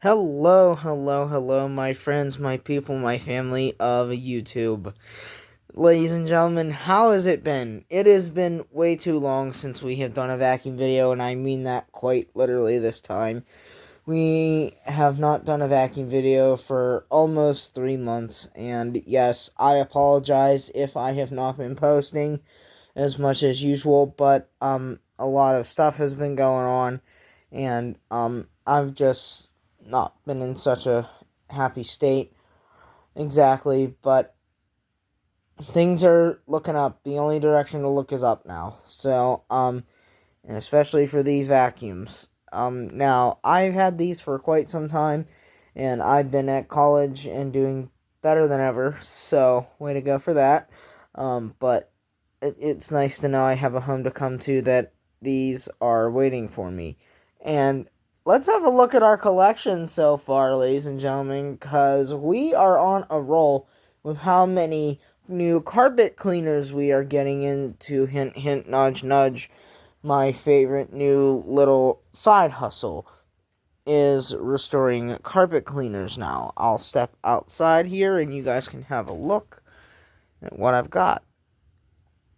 Hello, hello, hello, my friends, my people, my family of YouTube. Ladies and gentlemen, how has it been? It has been way too long since we have done a vacuum video, and I mean that quite literally this time. We have not done a vacuum video for almost 3 months, and yes, I apologize if I have not been posting as much as usual, but a lot of stuff has been going on, and I've just not been in such a happy state exactly, but things are looking up. The only direction to look is up now. So, and especially for these vacuums. Now I've had these for quite some time, and I've been at college and doing better than ever. So, way to go for that. But it's nice to know I have a home to come to that these are waiting for me. And let's have a look at our collection so far, ladies and gentlemen, because we are on a roll with how many new carpet cleaners we are getting into. Hint, hint, nudge, nudge. My favorite new little side hustle is restoring carpet cleaners now. I'll step outside here and you guys can have a look at what I've got.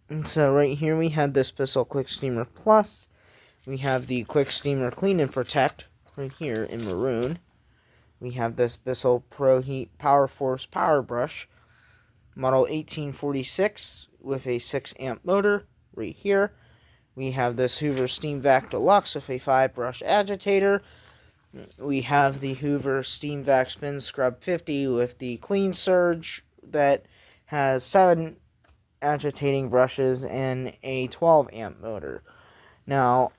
And so right here we have this Bissell Quick Steamer Plus. We have the Quick Steamer Clean and Protect right here in maroon. We have this Bissell Pro Heat Power Force Power Brush, model 1846 with a 6 amp motor right here. We have this Hoover Steam Vac Deluxe with a 5 brush agitator. We have the Hoover Steam Vac Spin Scrub 50 with the Clean Surge that has 7 agitating brushes and a 12 amp motor. Now,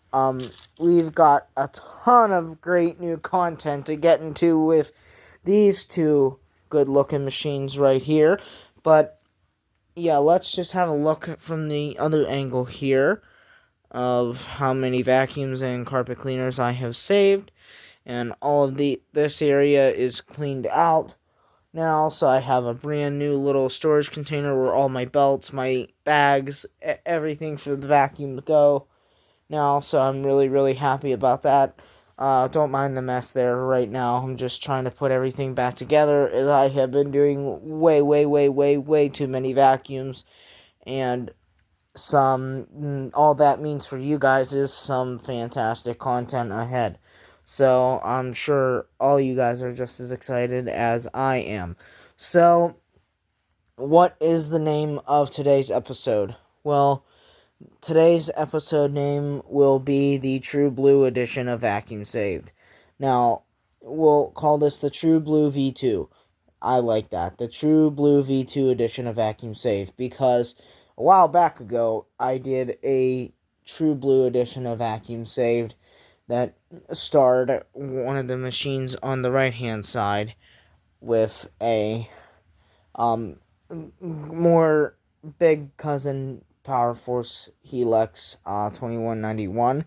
we've got a ton of great new content to get into with these two good looking machines right here. But yeah, let's just have a look from the other angle here of how many vacuums and carpet cleaners I have saved, and all of this area is cleaned out now, so I have a brand new little storage container where all my belts, my bags, everything for the vacuum to go now, so I'm really happy about that. Don't mind the mess there right now. I'm just trying to put everything back together, as I have been doing way too many vacuums, and all that means for you guys is some fantastic content ahead. So I'm sure all you guys are just as excited as I am. So, what is the name of today's episode? Well, today's episode name will be the True Blue edition of Vacuum Saved. Now, we'll call this the True Blue V2. I like that. The True Blue V2 edition of Vacuum Saved, because a while back ago, I did a True Blue edition of Vacuum Saved that starred one of the machines on the right-hand side with a more big cousin Power Force Helix 2191.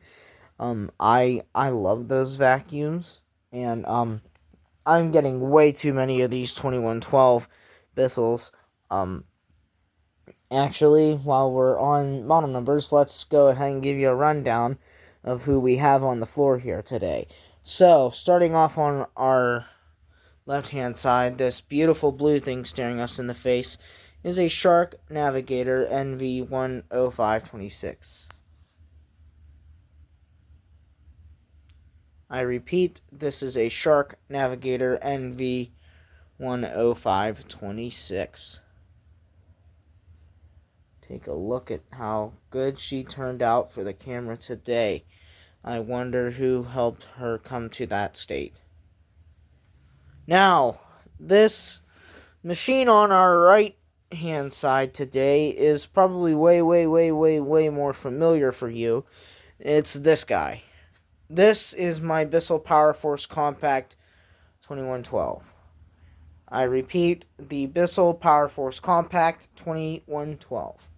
I love those vacuums, and I'm getting way too many of these 2112 Bissells. Actually, while we're on model numbers, let's go ahead and give you a rundown of who we have on the floor here today. So, starting off on our left-hand side, this beautiful blue thing staring us in the face is a Shark Navigator NV10526. I repeat, this is a Shark Navigator NV10526. Take a look at how good she turned out for the camera today. I wonder who helped her come to that state. Now, this machine on our right hand side today is probably way more familiar for you. It's this guy. This is my Bissell Power Force Compact 2112. I repeat, the Bissell Power Force Compact 2112.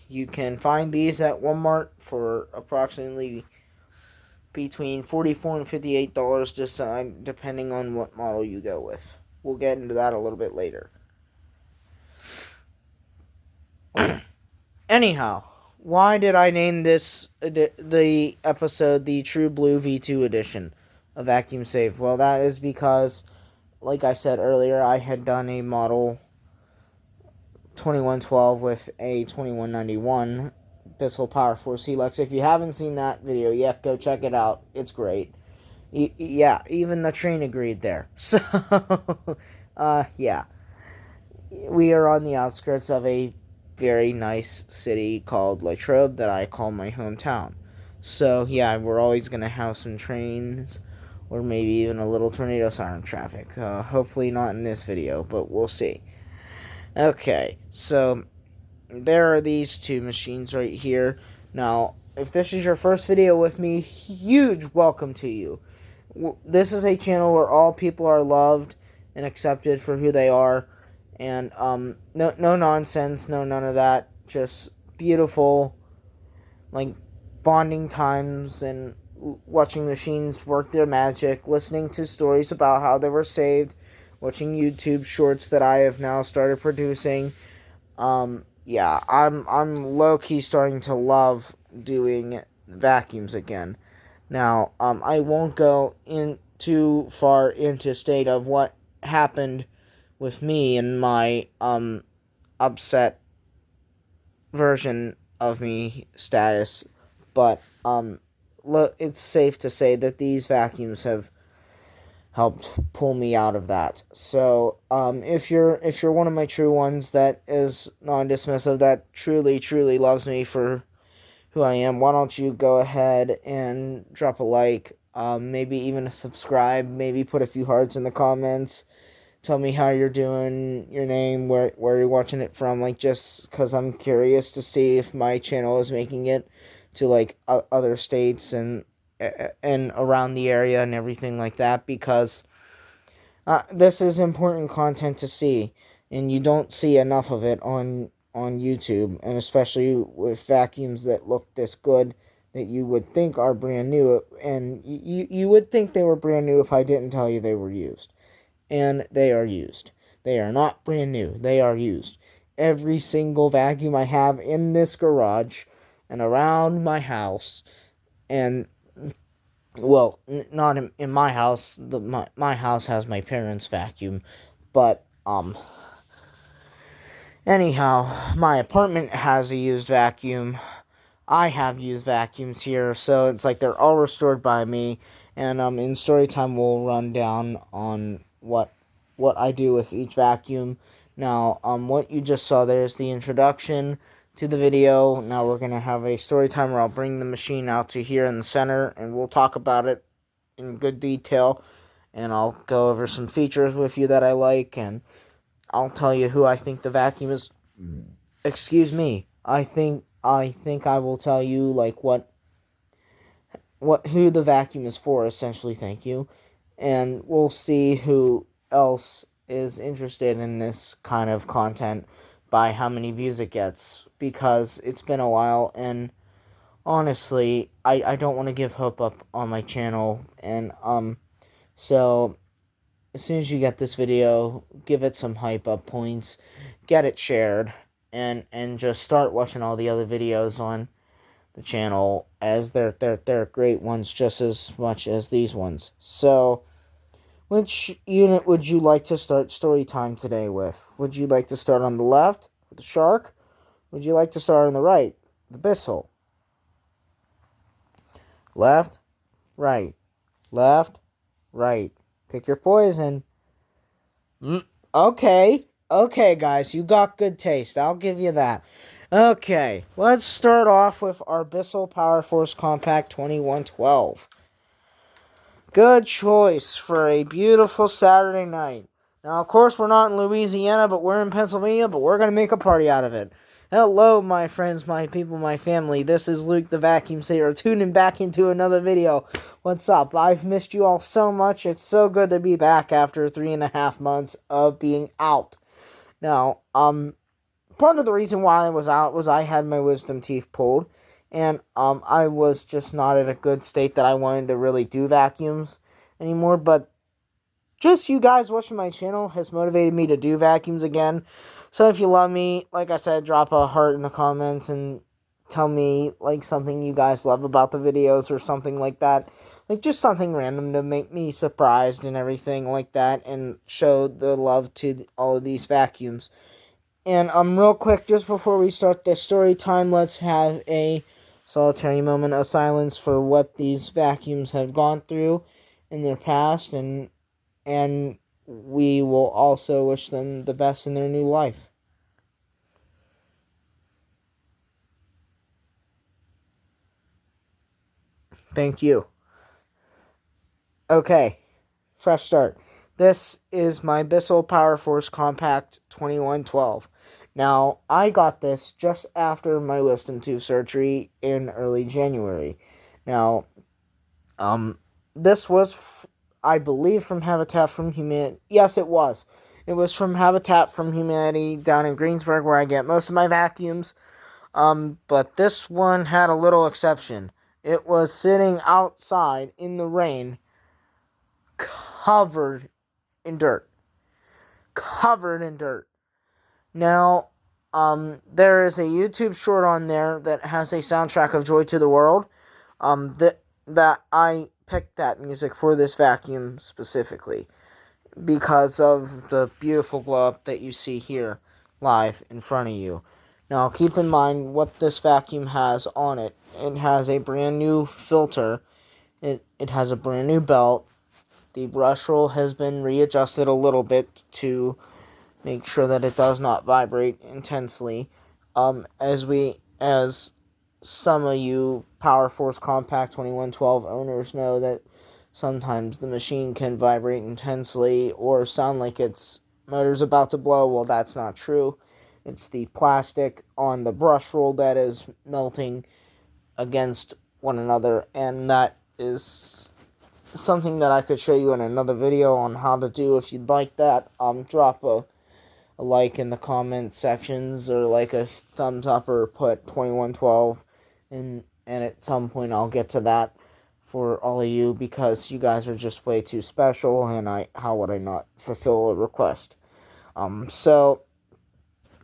You can find these at Walmart for approximately between $44 and $58, just depending on what model you go with. We'll get into that a little bit later. Anyhow, why did I name this the episode the True Blue V2 edition? a vacuum safe? Well, that is because, like I said earlier, I had done a model 2112 with a 2191 Bissell Power Force Helix. If you haven't seen that video yet, go check it out. It's great. Yeah, even the train agreed there. So, yeah. We are on the outskirts of a very nice city called Latrobe that I call my hometown. So, yeah, we're always going to have some trains or maybe even a little tornado siren traffic. Hopefully not in this video, but we'll see. Okay, so there are these two machines right here. Now, if this is your first video with me, huge welcome to you. This is a channel where all people are loved and accepted for who they are, and no nonsense, no none of that. Just beautiful, like, bonding times and watching machines work their magic, listening to stories about how they were saved, watching YouTube shorts that I have now started producing. Yeah, I'm low-key starting to love doing vacuums again. Now, I won't go in too far into state of what happened with me and my, upset version of me status, but, it's safe to say that these vacuums have helped pull me out of that. So, if you're one of my true ones that is non-dismissive, that truly loves me for who I am, why don't you go ahead and drop a like, maybe even a subscribe, maybe put a few hearts in the comments, tell me how you're doing, your name, where you're watching it from, like, just because I'm curious to see if my channel is making it to, like, other states and around the area and everything like that, because this is important content to see, and you don't see enough of it on YouTube, and especially with vacuums that look this good, that you would think are brand new, and you would think they were brand new if I didn't tell you they were used. And they are used. They are not brand new. They are used. Every single vacuum I have in this garage and around my house, and, well, not in my house. My house has my parents' vacuum, but, anyhow, my apartment has a used vacuum. I have used vacuums here, so it's like they're all restored by me. And in story time, we'll run down on what I do with each vacuum. Now, what you just saw there is the introduction to the video. Now we're gonna have a story time where I'll bring the machine out to here in the center, and we'll talk about it in good detail. And I'll go over some features with you that I like, and I'll tell you who I think the vacuum is. Excuse me. I think I will tell you, like, who the vacuum is for, essentially. Thank you. And we'll see who else is interested in this kind of content by how many views it gets, because it's been a while, and honestly, I don't want to give hope up on my channel. And so as soon as you get this video, give it some hype up points, get it shared, and just start watching all the other videos on the channel, as they're great ones just as much as these ones. So, which unit would you like to start story time today with? Would you like to start on the left with the shark? Would you like to start on the right, the Bissell? Left, right, left, right. Pick your poison. Okay, guys, you got good taste. I'll give you that. Okay, let's start off with our Bissell Power Force Compact 2112. Good choice for a beautiful Saturday night. Now, of course, we're not in Louisiana, but we're in Pennsylvania, but we're going to make a party out of it. Hello, my friends, my people, my family. This is Luke the Vacuum Saver, tuning back into another video. What's up? I've missed you all so much. It's so good to be back after 3.5 months of being out. Now, part of the reason why I was out was I had my wisdom teeth pulled, and I was just not in a good state that I wanted to really do vacuums anymore. But just you guys watching my channel has motivated me to do vacuums again. So if you love me, like I said, drop a heart in the comments and tell me, like, something you guys love about the videos or something like that. Like, just something random to make me surprised and everything like that, and show the love to all of these vacuums. And, real quick, just before we start the story time, let's have a solitary moment of silence for what these vacuums have gone through in their past, and we will also wish them the best in their new life. Thank you. Okay, fresh start. This is my Bissell Power Force Compact 2112. Now, I got this just after my wisdom tooth surgery in early January. Now, this was, I believe, from Habitat for Humanity. Yes, it was. It was from Habitat for Humanity down in Greensburg, where I get most of my vacuums. But this one had a little exception. It was sitting outside in the rain, covered in dirt. Covered in dirt. Now, there is a YouTube short on there that has a soundtrack of Joy to the World. That I picked that music for this vacuum specifically because of the beautiful glow up that you see here live in front of you. Now, keep in mind what this vacuum has on it. It has a brand new filter. It has a brand new belt. The brush roll has been readjusted a little bit to make sure that it does not vibrate intensely. As some of you Power Force Compact 2112 owners know, that sometimes the machine can vibrate intensely or sound like its motor's about to blow. Well, that's not true. It's the plastic on the brush roll that is melting against one another, and that is something that I could show you in another video on how to do. If you'd like that, drop a like in the comment sections, or like a thumbs up, or put 2112, and at some point I'll get to that for all of you, because you guys are just way too special, and how would I not fulfill a request? So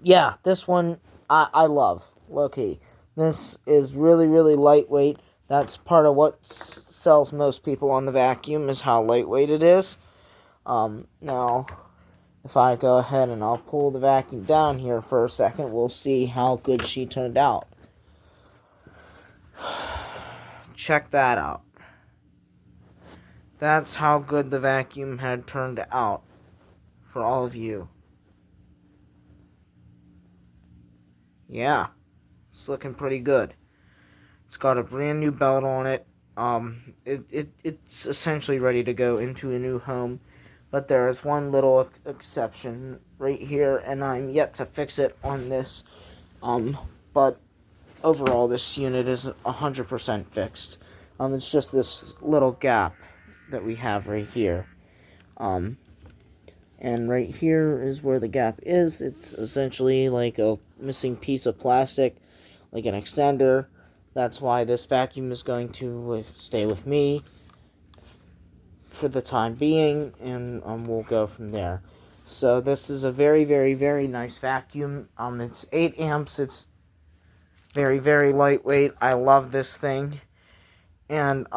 yeah, this one I love, low-key. This is really, really lightweight. That's part of what sells most people on the vacuum, is how lightweight it is. Now, if I go ahead and I'll pull the vacuum down here for a second, we'll see how good she turned out. Check that out. That's how good the vacuum had turned out for all of you. Yeah, it's looking pretty good. It's got a brand new belt on it. It's essentially ready to go into a new home. But there is one little exception right here, and I'm yet to fix it on this. But overall, this unit is 100% fixed. It's just this little gap that we have right here. And right here is where the gap is. It's essentially like a missing piece of plastic, like an extender. That's why this vacuum is going to stay with me for the time being, and we'll go from there. So this is a very, very, very nice vacuum. It's 8 amps. It's very, very lightweight. I love this thing. And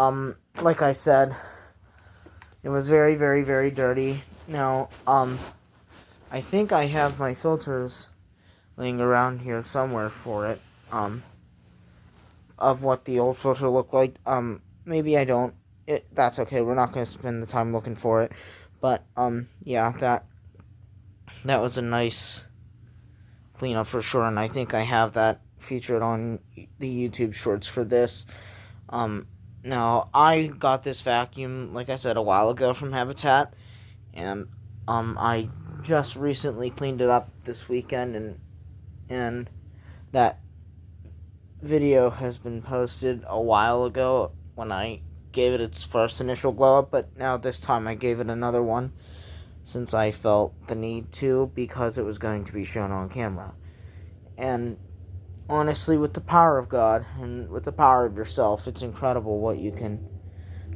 like I said, it was very, very, very dirty. Now, I think I have my filters laying around here somewhere for it, of what the old filter looked like. Maybe I don't. That's okay. We're not going to spend the time looking for it. But, yeah, that was a nice cleanup for sure. And I think I have that featured on the YouTube shorts for this. Now, I got this vacuum, like I said, a while ago from Habitat. And, I just recently cleaned it up this weekend. And that video has been posted a while ago when I gave it its first initial glow up, but now this time I gave it another one since I felt the need to, because it was going to be shown on camera. And honestly, with the power of God and with the power of yourself, it's incredible what you can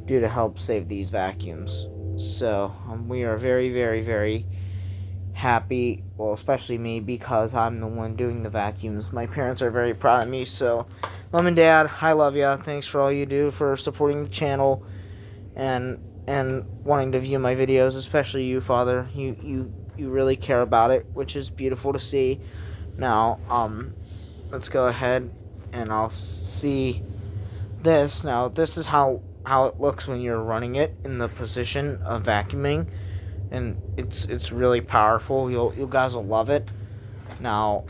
do to help save these vacuums. So we are very, very, very happy, well, especially me, because I'm the one doing the vacuums. My parents are very proud of me, so Mom and Dad, I love ya. Thanks for all you do for supporting the channel and wanting to view my videos, especially you, Father. You really care about it, which is beautiful to see. Now, let's go ahead and I'll see this. Now, this is how it looks when you're running it in the position of vacuuming, and it's really powerful. You guys will love it. Now,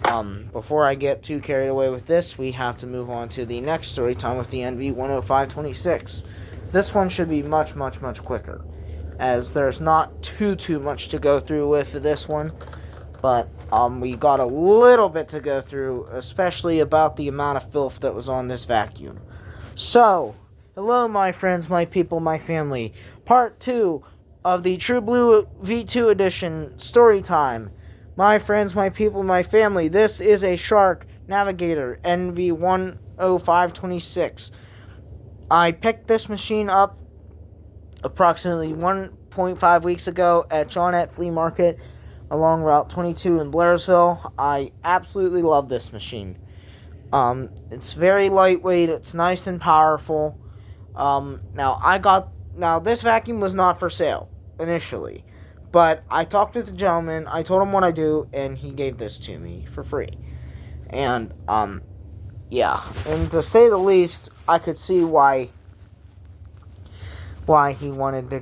before I get too carried away with this, we have to move on to the next story time with the NV10526. This one should be much quicker, as there's not too much to go through with this one, but we got a little bit to go through, especially about the amount of filth that was on this vacuum. So, hello my friends, my people, my family. Part 2 of the True Blue V2 edition story time. My friends, my people, my family, this is a Shark Navigator NV10526. I picked this machine up approximately 1.5 weeks ago at Johnette Flea Market along Route 22 in Blairsville. I absolutely love this machine. It's very lightweight, it's nice and powerful. Now this vacuum was not for sale initially, but I talked to the gentleman, I told him what I do, and he gave this to me for free. And, yeah, and to say the least, I could see why he wanted to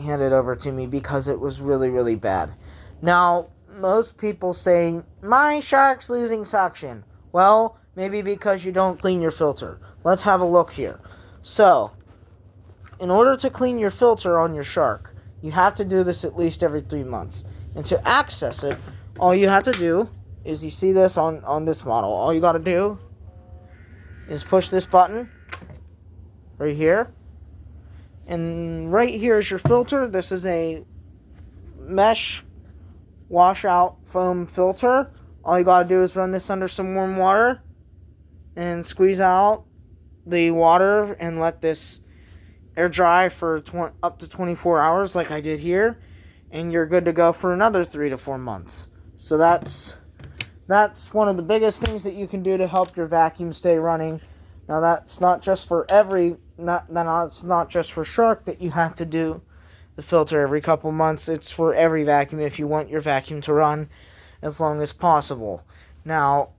hand it over to me, because it was really bad. Now, most people say, my Shark's losing suction. Well, maybe because you don't clean your filter. Let's have a look here. So, in order to clean your filter on your Shark, you have to do this at least every 3 months. And to access it, all you have to do is, you see this on this model, all you got to do is push this button right here. And right here is your filter. This is a mesh washout foam filter. All you got to do is run this under some warm water and squeeze out the water and let this air dry for up to 24 hours like I did here, and you're good to go for another 3 to 4 months. So that's one of the biggest things that you can do to help your vacuum stay running. Now that's not just for it's not just for Shark that you have to do the filter every couple months. It's for every vacuum if you want your vacuum to run as long as possible. Now,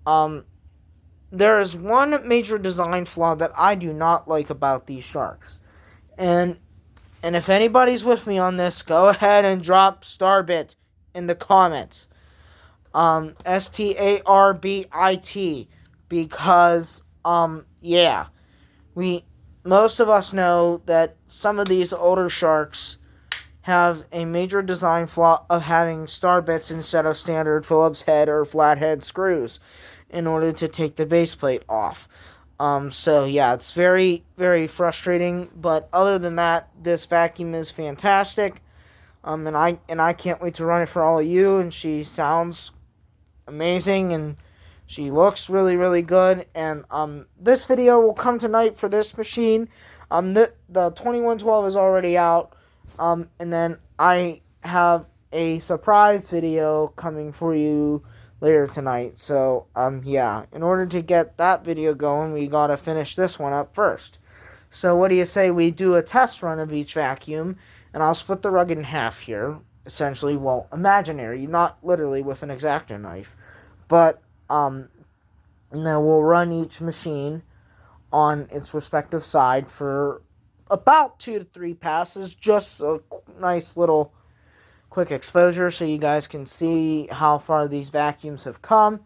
there is one major design flaw that I do not like about these Sharks. And if anybody's with me on this, go ahead and drop Starbit in the comments. Starbit, because, yeah, most of us know that some of these older Sharks have a major design flaw of having star bits instead of standard Phillips head or flathead screws in order to take the base plate off. So yeah, it's very frustrating, but other than that, this vacuum is fantastic. And I can't wait to run it for all of you, and she sounds amazing, and she looks really good. And this video will come tonight for this machine. The 2112 is already out. And then I have a surprise video coming for you later tonight. So, yeah, in order to get that video going, we gotta finish this one up first. So what do you say we do a test run of each vacuum, and I'll split the rug in half here, essentially, well, imaginary, not literally with an X-Acto knife, but, and then we'll run each machine on its respective side for about 2 to 3 passes, just a nice little quick exposure so you guys can see how far these vacuums have come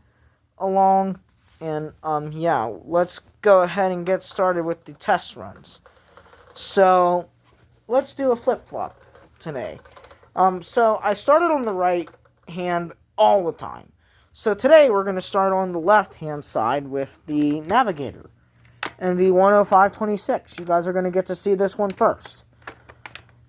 along. And yeah, let's go ahead and get started with the test runs. So let's do a flip-flop today. So I started on the right hand all the time. So today we're going to start on the left hand side with the Navigator NV10526. You guys are going to get to see this one first.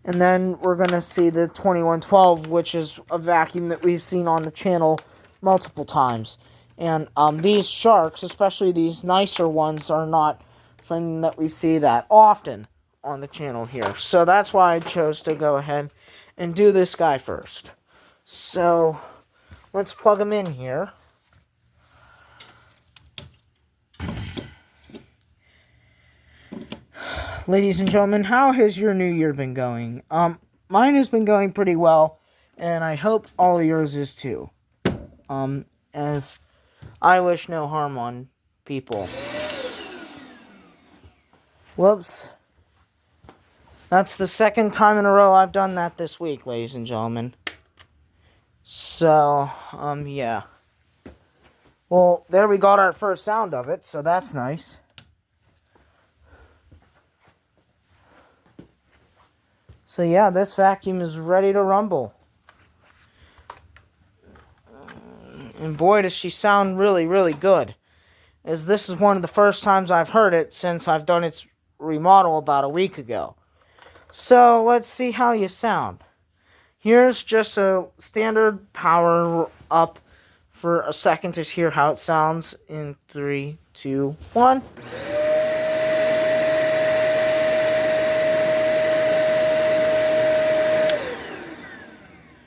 And then we're going to see the 2112, which is a vacuum that we've seen on the channel multiple times. And these Sharks, especially these nicer ones, are not something that we see that often on the channel here. So that's why I chose to go ahead and do this guy first. So let's plug them in here. Ladies and gentlemen, how has your new year been going? Mine has been going pretty well, and I hope all of yours is too. As I wish no harm on people. Whoops. That's the second time in a row I've done that this week, ladies and gentlemen. So, yeah. Well, there we got our first sound of it, so that's nice. So yeah, this vacuum is ready to rumble. And boy, does she sound really, really good. As this is one of the first times I've heard it since I've done its remodel about a week ago. So let's see how you sound. Here's just a standard power up for a second to hear how it sounds in 3, 2, 1.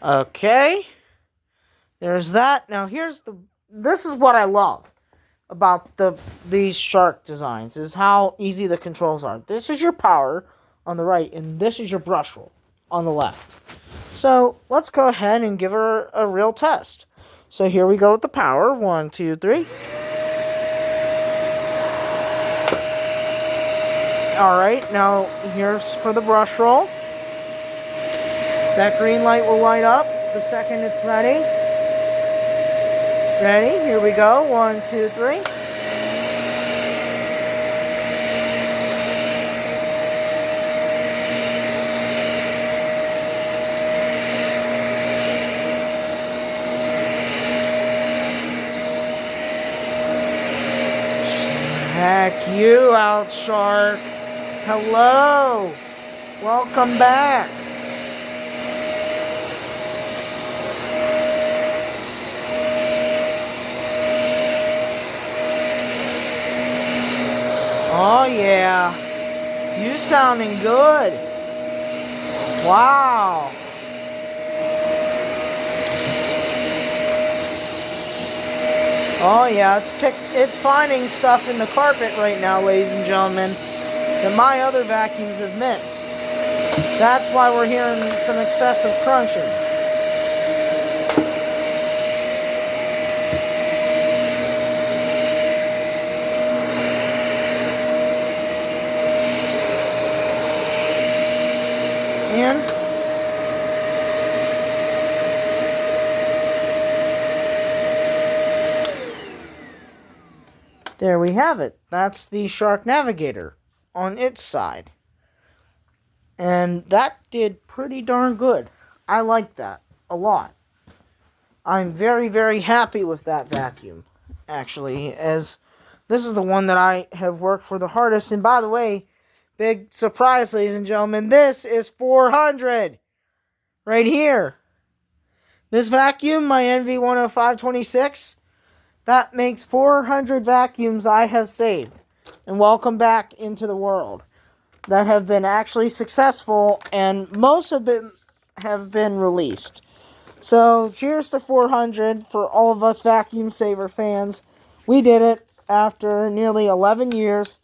Okay. There's that. Now this is what I love about these shark designs, is how easy the controls are. This is your power on the right, and this is your brush roll on the left. So let's go ahead and give her a real test. So here we go with the power. 1, 2, 3. Alright, now here's for the brush roll. That green light will light up the second it's ready. Ready? Here we go. 1, 2, 3. Check you out, shark. Hello. Welcome back. Oh yeah, you sounding good. Wow. Oh yeah, it's finding stuff in the carpet right now, ladies and gentlemen, that my other vacuums have missed. That's why we're hearing some excessive crunching. And there we have it. That's the Shark Navigator on its side. And that did pretty darn good. I like that a lot. I'm very, very happy with that vacuum, actually, as this is the one that I have worked for the hardest. And by the way, big surprise, ladies and gentlemen, this is 400 right here. This vacuum, my NV10526, that makes 400 vacuums I have saved and welcome back into the world that have been actually successful, and most have been released. So cheers to 400 for all of us Vacuum Saver fans. We did it after nearly 11 years,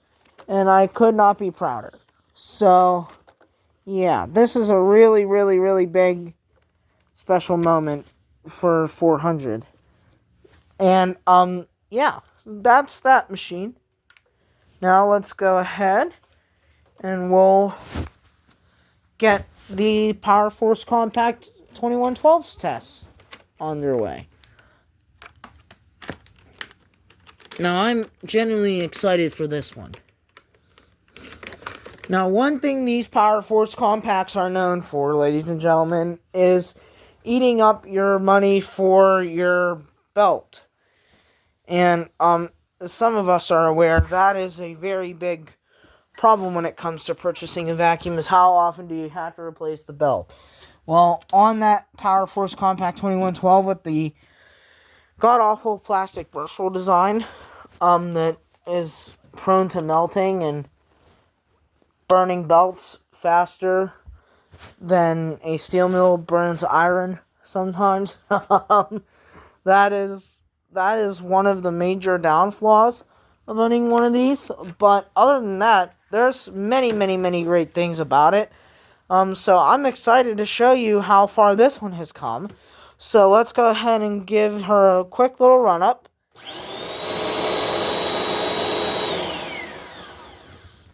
and I could not be prouder. So yeah, this is a really, really, really big special moment for 400. And yeah, that's that machine. Now let's go ahead and we'll get the Power Force Compact 2112's tests on their way. Now I'm genuinely excited for this one. Now, one thing these Power Force Compacts are known for, ladies and gentlemen, is eating up your money for your belt. And some of us are aware that is a very big problem when it comes to purchasing a vacuum, is how often do you have to replace the belt. Well, on that Power Force Compact 2112 with the god-awful plastic brushroll design that is prone to melting and burning belts faster than a steel mill burns iron sometimes. That is one of the major downfalls of owning one of these. But other than that, there's many, many, many great things about it. So I'm excited to show you how far this one has come. So let's go ahead and give her a quick little run-up.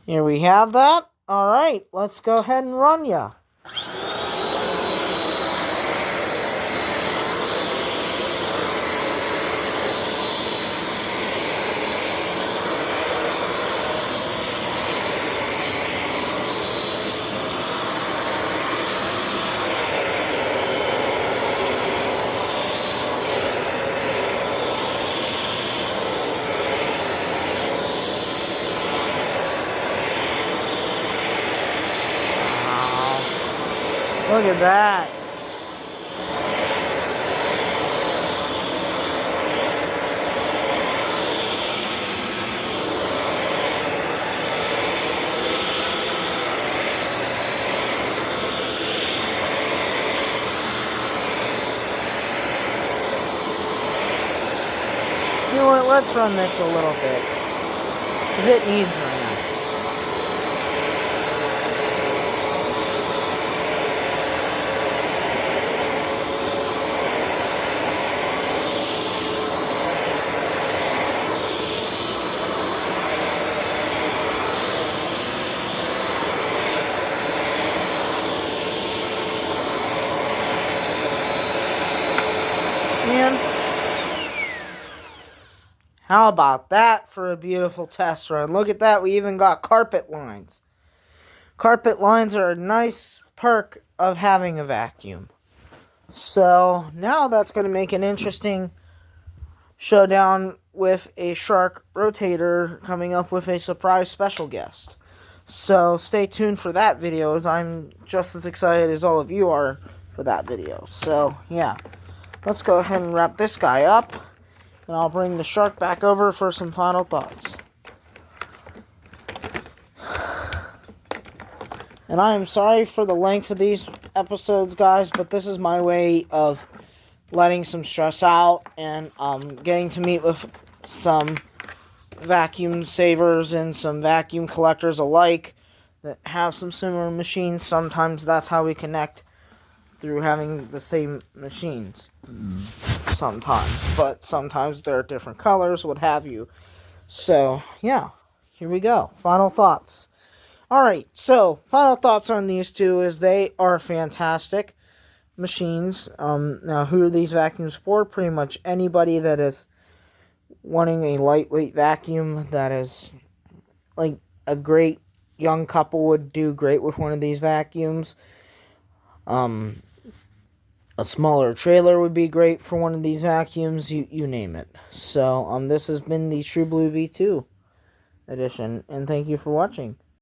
Here we have that. Alright, let's go ahead and run ya. Look at that. You know what, let's run this a little bit. Because it needs running. And how about that for a beautiful test run? Look at that, we even got carpet lines. Carpet lines are a nice perk of having a vacuum. So now that's going to make an interesting showdown with a Shark Rotator coming up with a surprise special guest. So stay tuned for that video, as I'm just as excited as all of you are for that video. So yeah, let's go ahead and wrap this guy up, and I'll bring the Shark back over for some final thoughts. And I am sorry for the length of these episodes, guys, but this is my way of letting some stress out and getting to meet with some vacuum savers and some vacuum collectors alike that have some similar machines. Sometimes that's how we connect, through having the same machines. Sometimes, but sometimes they're different colors, what have you. So yeah, here we go. Final thoughts. Alright, so final thoughts on these two is they are fantastic machines. Now, who are these vacuums for? Pretty much anybody that is wanting a lightweight vacuum that is like a great young couple would do great with one of these vacuums. A smaller trailer would be great for one of these vacuums, you name it. So, this has been the True Blue V2 edition, and thank you for watching.